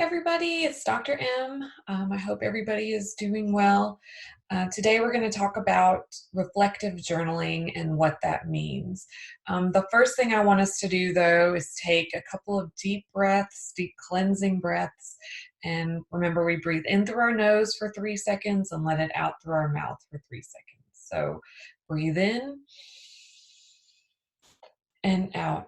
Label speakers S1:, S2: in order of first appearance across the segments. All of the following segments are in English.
S1: everybody. It's Dr. M. I hope everybody is doing well. Today, we're going to talk about reflective journaling and what that means. The first thing I want us to do, though, is take a couple of deep breaths, deep cleansing breaths. And remember, we breathe in through our nose for 3 seconds and let it out through our mouth for 3 seconds. So breathe in and out.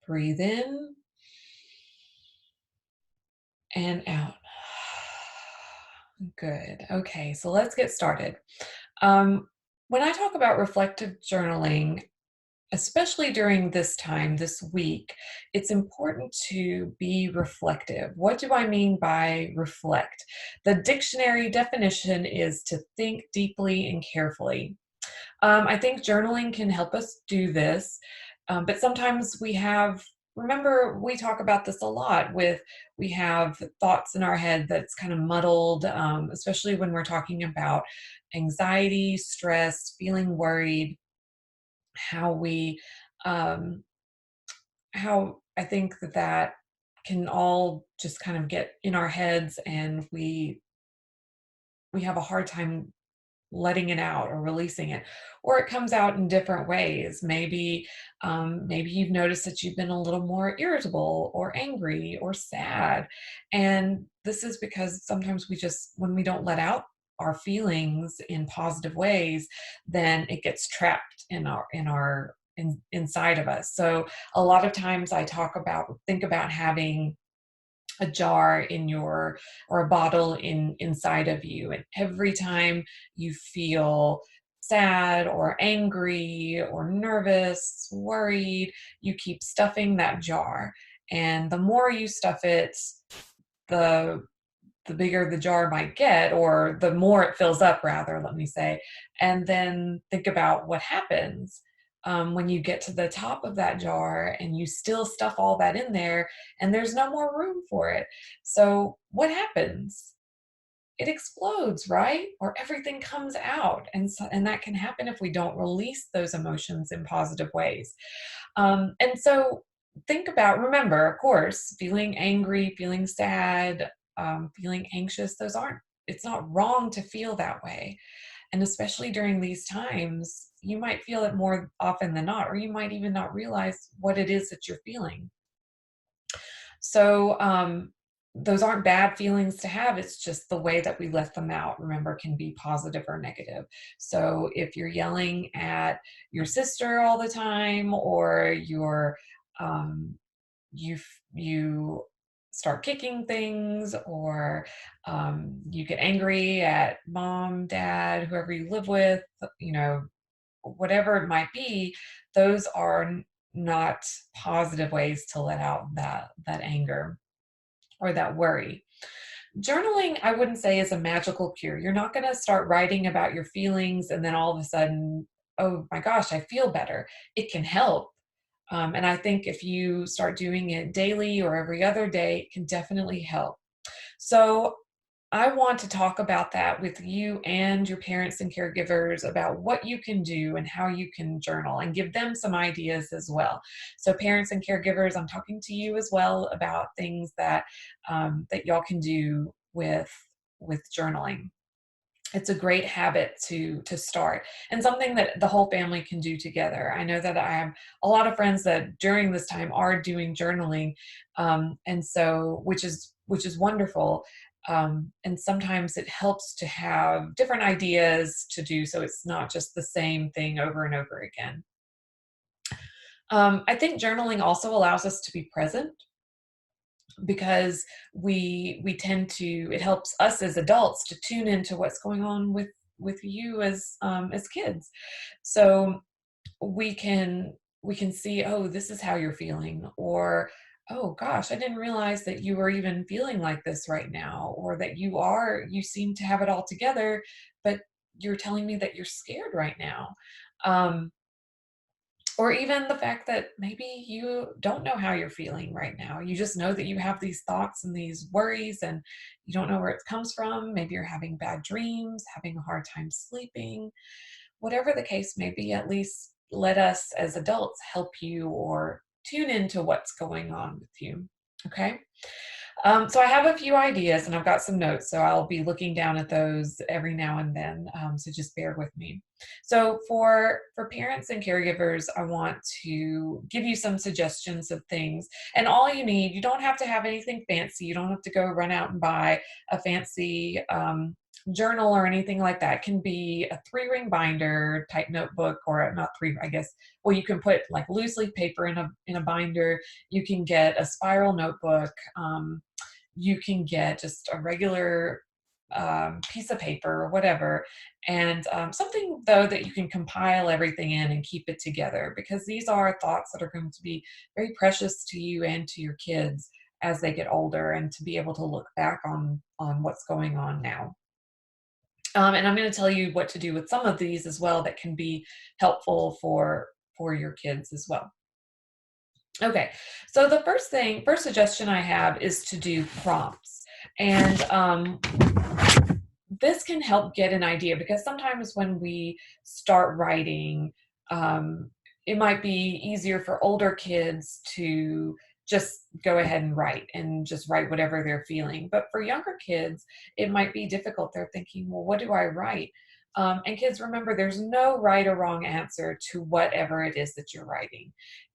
S1: Breathe in and out. Good. Okay, so let's get started. When I talk about reflective journaling, especially during this time, this week, it's important to be reflective. What do I mean by reflect? The dictionary definition is to think deeply and carefully. I think journaling can help us do this, but sometimes remember, we talk about this a lot we have thoughts in our head that's kind of muddled, especially when we're talking about anxiety, stress, feeling worried, how we, um, how I think that can all just kind of get in our heads and we have a hard time letting it out or releasing it, or it comes out in different ways. Maybe you've noticed that you've been a little more irritable or angry or sad, and this is because sometimes when we don't let out our feelings in positive ways, then it gets trapped inside of us. So a lot of times think about having a jar in your or a bottle inside of you, and every time you feel sad or angry or nervous, worried, you keep stuffing that jar, and the more you stuff it, the the bigger the jar might get, or the more it fills up, rather, let me say. And then think about what happens when you get to the top of that jar and you still stuff all that in there and there's no more room for it. So, what happens? It explodes, right? Or everything comes out. And that can happen if we don't release those emotions in positive ways. And so remember, of course, feeling angry, feeling sad, feeling anxious, it's not wrong to feel that way. And especially during these times, you might feel it more often than not, or you might even not realize what it is that you're feeling. So, those aren't bad feelings to have. It's just the way that we let them out, remember, can be positive or negative. So, if you're yelling at your sister all the time, or um, you start kicking things, or you get angry at mom, dad, whoever you live with, you know, whatever it might be, those are not positive ways to let out that anger or that worry. Journaling, I wouldn't say, is a magical cure. You're not going to start writing about your feelings and then all of a sudden, oh my gosh, I feel better. It can help. And I think if you start doing it daily or every other day, it can definitely help. So I want to talk about that with you and your parents and caregivers about what you can do and how you can journal, and give them some ideas as well. So, parents and caregivers, I'm talking to you as well about things that y'all can do with journaling. It's a great habit to start, and something that the whole family can do together. I know that I have a lot of friends that during this time are doing journaling, and so which is wonderful. And sometimes it helps to have different ideas to do, so it's not just the same thing over and over again. I think journaling also allows us to be present, because we tend to it helps us as adults to tune into what's going on with you as kids. So we can see, oh, this is how you're feeling, or oh gosh, I didn't realize that you were even feeling like this right now, or that you seem to have it all together, but you're telling me that you're scared right now. um, or even the fact that maybe you don't know how you're feeling right now. You just know that you have these thoughts and these worries, and you don't know where it comes from. Maybe you're having bad dreams, having a hard time sleeping. Whatever the case may be, at least let us as adults help you or tune into what's going on with you. Okay. So I have a few ideas and I've got some notes, so I'll be looking down at those every now and then. So just bear with me. So for parents and caregivers, I want to give you some suggestions of things. And all you need, you don't have to have anything fancy. You don't have to go run out and buy a fancy journal or anything like that. It can be a three-ring binder type notebook, or not three, I guess. Well, you can put like loose leaf paper in a binder. You can get a spiral notebook. You can get just a regular piece of paper or whatever, and something though that you can compile everything in and keep it together, because these are thoughts that are going to be very precious to you and to your kids as they get older, and to be able to look back on what's going on now. And I'm going to tell you what to do with some of these as well that can be helpful for your kids as well. Okay, so the first suggestion I have is to do prompts. And this can help get an idea, because sometimes when we start writing, um, it might be easier for older kids to just go ahead and just write whatever they're feeling. But for younger kids, it might be difficult. They're thinking, well, what do I write? And kids, remember, there's no right or wrong answer to whatever it is that you're writing.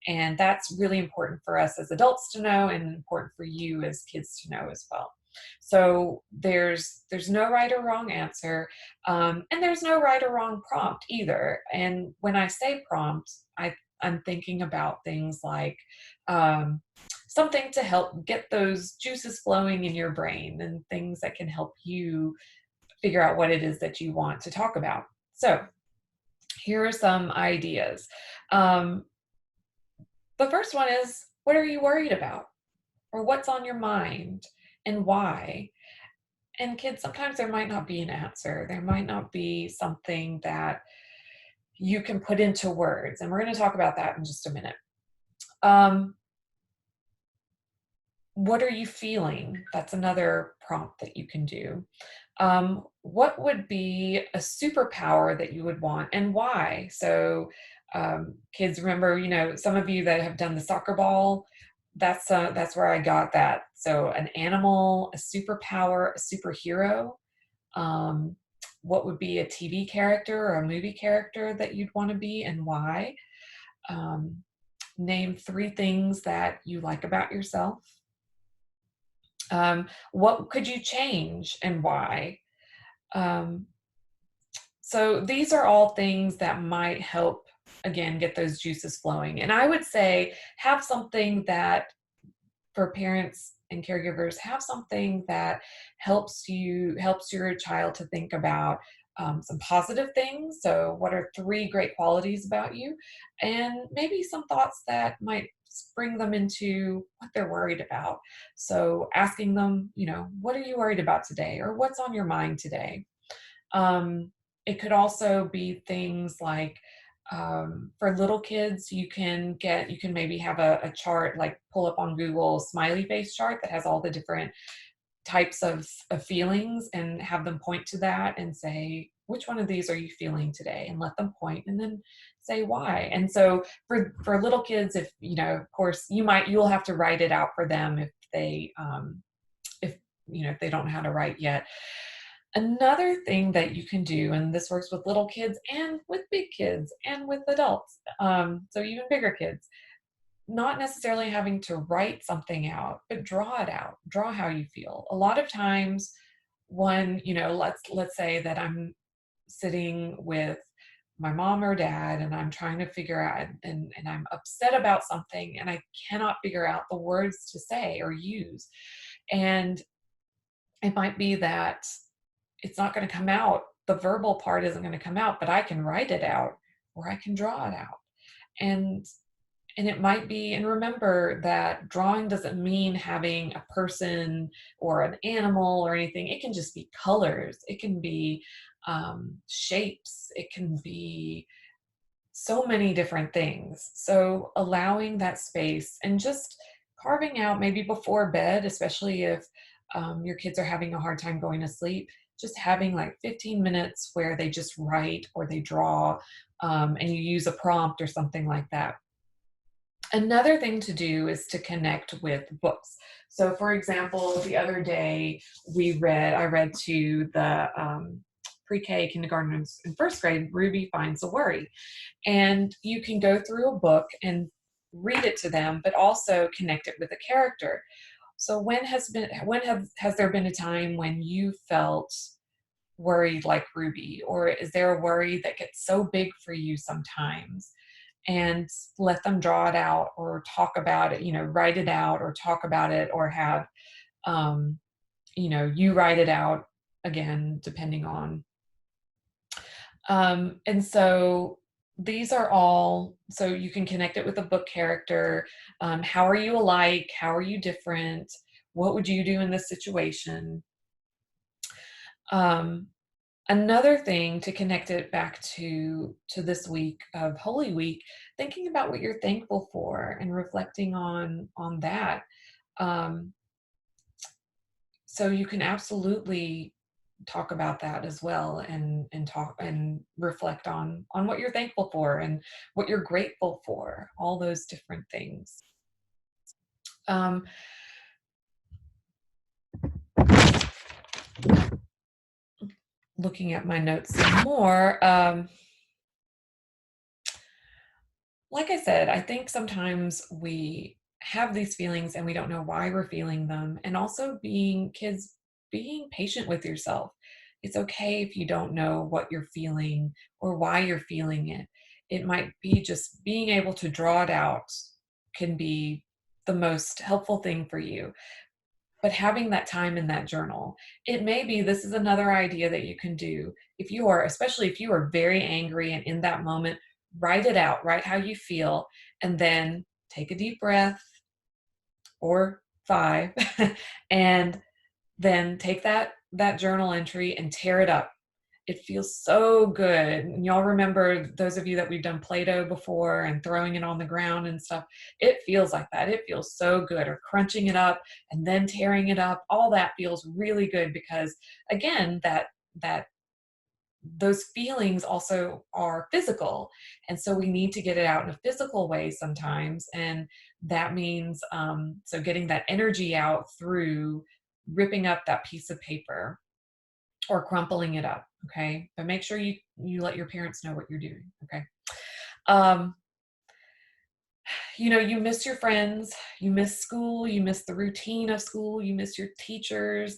S1: And that's really important for us as adults to know, and important for you as kids to know as well. So there's no right or wrong answer, and there's no right or wrong prompt either. And when I say prompt, I'm thinking about things like um, something to help get those juices flowing in your brain, and things that can help you figure out what it is that you want to talk about. So here are some ideas. Um, the first one is, what are you worried about? Or what's on your mind and why? And kids, sometimes there might not be an answer. There might not be something that you can put into words. And we're going to talk about that in just a minute. Um, what are you feeling? That's another prompt that you can do. What would be a superpower that you would want, and why? So, kids, remember, some of you that have done the soccer ball, that's where I got that. So, an animal, a superpower, a superhero. Um, what would be a TV character or a movie character that you'd want to be, and why? Um, name three things that you like about yourself. What could you change and why? Um, so these are all things that might help, again, get those juices flowing. And I would say have something that, for parents and caregivers, have something that helps your child to think about some positive things. So what are three great qualities about you? And maybe some thoughts that might bring them into what they're worried about. So asking them, what are you worried about today? Or what's on your mind today? It could also be things like, for little kids, you can maybe have a chart, like pull up on Google smiley face chart that has all the different types of feelings, and have them point to that and say, which one of these are you feeling today? And let them point, and then say why. And so for little kids, if, of course, you'll have to write it out for them if if they don't know how to write yet. Another thing that you can do, and this works with little kids and with big kids and with adults, so even bigger kids, not necessarily having to write something out, but draw it out. Draw how you feel. A lot of times when, let's say that I'm sitting with my mom or dad, and I'm trying to figure out, and I'm upset about something, and I cannot figure out the words to say or use. And it might be that it's not going to come out. The verbal part isn't going to come out, but I can write it out, or I can draw it out. And it might be, and remember that drawing doesn't mean having a person or an animal or anything. It can just be colors. It can be shapes. It can be so many different things. So allowing that space and just carving out, maybe before bed, especially if your kids are having a hard time going to sleep, just having like 15 minutes where they just write or they draw, and you use a prompt or something like that. Another thing to do is to connect with books. So, for example, the other day I read to the pre-K kindergartners in first grade, Ruby Finds a Worry. And you can go through a book and read it to them, but also connect it with a character. So has there been a time when you felt worried like Ruby, or is there a worry that gets so big for you sometimes? And let them draw it out or talk about it, write it out or talk about it, or have um, you write it out again, depending on and so these are all, so you can connect it with a book character. How are you alike? How are you different? What would you do in this situation? Um, Another thing to connect it back to this week of Holy Week, thinking about what you're thankful for and reflecting on that. Um, so you can absolutely talk about that as well, and talk and reflect on what you're thankful for and what you're grateful for, all those different things. Um, Looking at my notes some more, like I said, I think sometimes we have these feelings and we don't know why we're feeling them. And also being patient with yourself. It's okay if you don't know what you're feeling or why you're feeling it. It might be just being able to draw it out can be the most helpful thing for you. But having that time in that journal, it may be, this is another idea that you can do. If you are, especially if you are very angry and in that moment, write it out, write how you feel, and then take a deep breath, or five, and then take that journal entry and tear it up. It feels so good. And y'all remember, those of you that we've done Play-Doh before and throwing it on the ground and stuff, it feels like that. It feels so good. Or crunching it up and then tearing it up. All that feels really good because, again, that those feelings also are physical. And so we need to get it out in a physical way sometimes. And that means, so getting that energy out through ripping up that piece of paper or crumpling it up. Okay. But make sure you let your parents know what you're doing. Okay. Um, you miss your friends, you miss school, you miss the routine of school, you miss your teachers.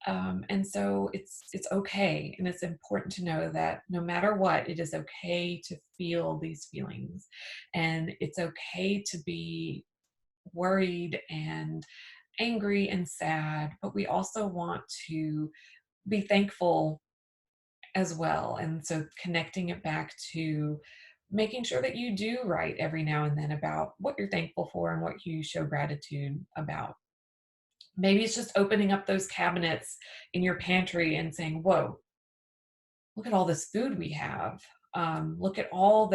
S1: And so it's okay. And it's important to know that no matter what, it is okay to feel these feelings. And it's okay to be worried and angry and sad, but we also want to be thankful as well. And so connecting it back to making sure that you do write every now and then about what you're thankful for and what you show gratitude about. Maybe it's just opening up those cabinets in your pantry and saying, whoa, look at all this food we have. Look at all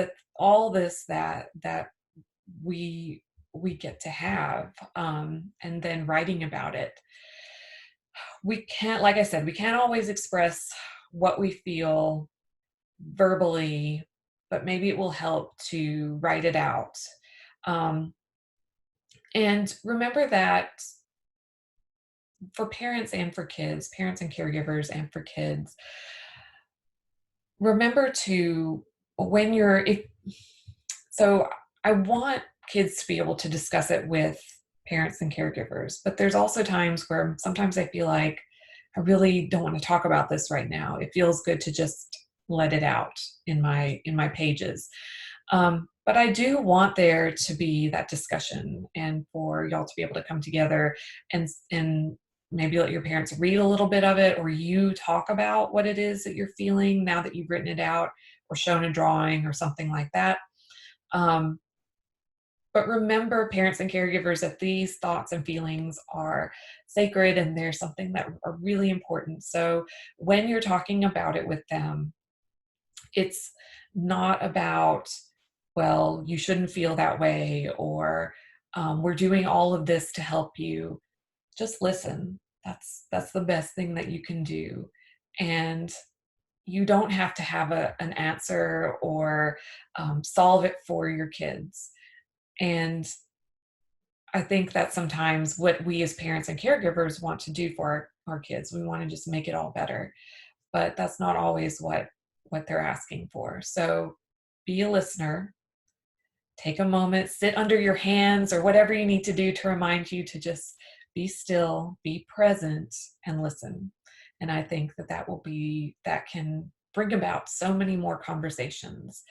S1: this that we we get to have, and then writing about it. We can't, like I said, we can't always express what we feel verbally, but maybe it will help to write it out. Um, and remember that for parents and for kids, parents and caregivers and for kids, remember to, when you're, if, so I want kids to be able to discuss it with parents and caregivers, but there's also times where sometimes I feel like I really don't want to talk about this right now. It feels good to just let it out in my pages. But I do want there to be that discussion and for y'all to be able to come together and maybe let your parents read a little bit of it, or you talk about what it is that you're feeling now that you've written it out or shown a drawing or something like that. Um, but remember, parents and caregivers, that these thoughts and feelings are sacred and they're something that are really important. So when you're talking about it with them, it's not about, well, you shouldn't feel that way, or we're doing all of this to help you. Just listen. That's the best thing that you can do. And you don't have to have an answer or solve it for your kids. And I think that's sometimes what we as parents and caregivers want to do for our kids. We want to just make it all better, but that's not always what they're asking for. So be a listener, take a moment, sit under your hands or whatever you need to do to remind you to just be still, be present, and listen. And I think that can bring about so many more conversations.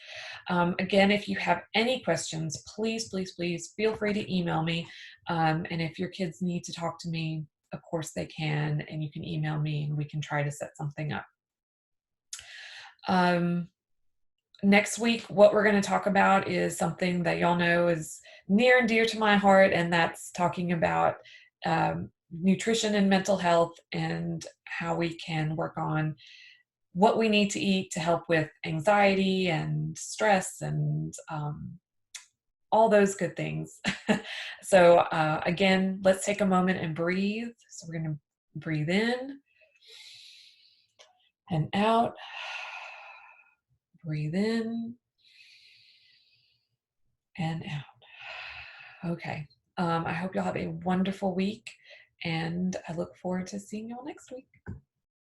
S1: Again, if you have any questions, please, please, please feel free to email me. And if your kids need to talk to me, of course they can, and you can email me and we can try to set something up. Um, Next week, what we're going to talk about is something that y'all know is near and dear to my heart, and that's talking about nutrition and mental health and how we can work on what we need to eat to help with anxiety and stress and all those good things. So again, let's take a moment and breathe. So we're going to breathe in and out. Breathe in and out. Okay. I hope y'all have a wonderful week, and I look forward to seeing y'all next week.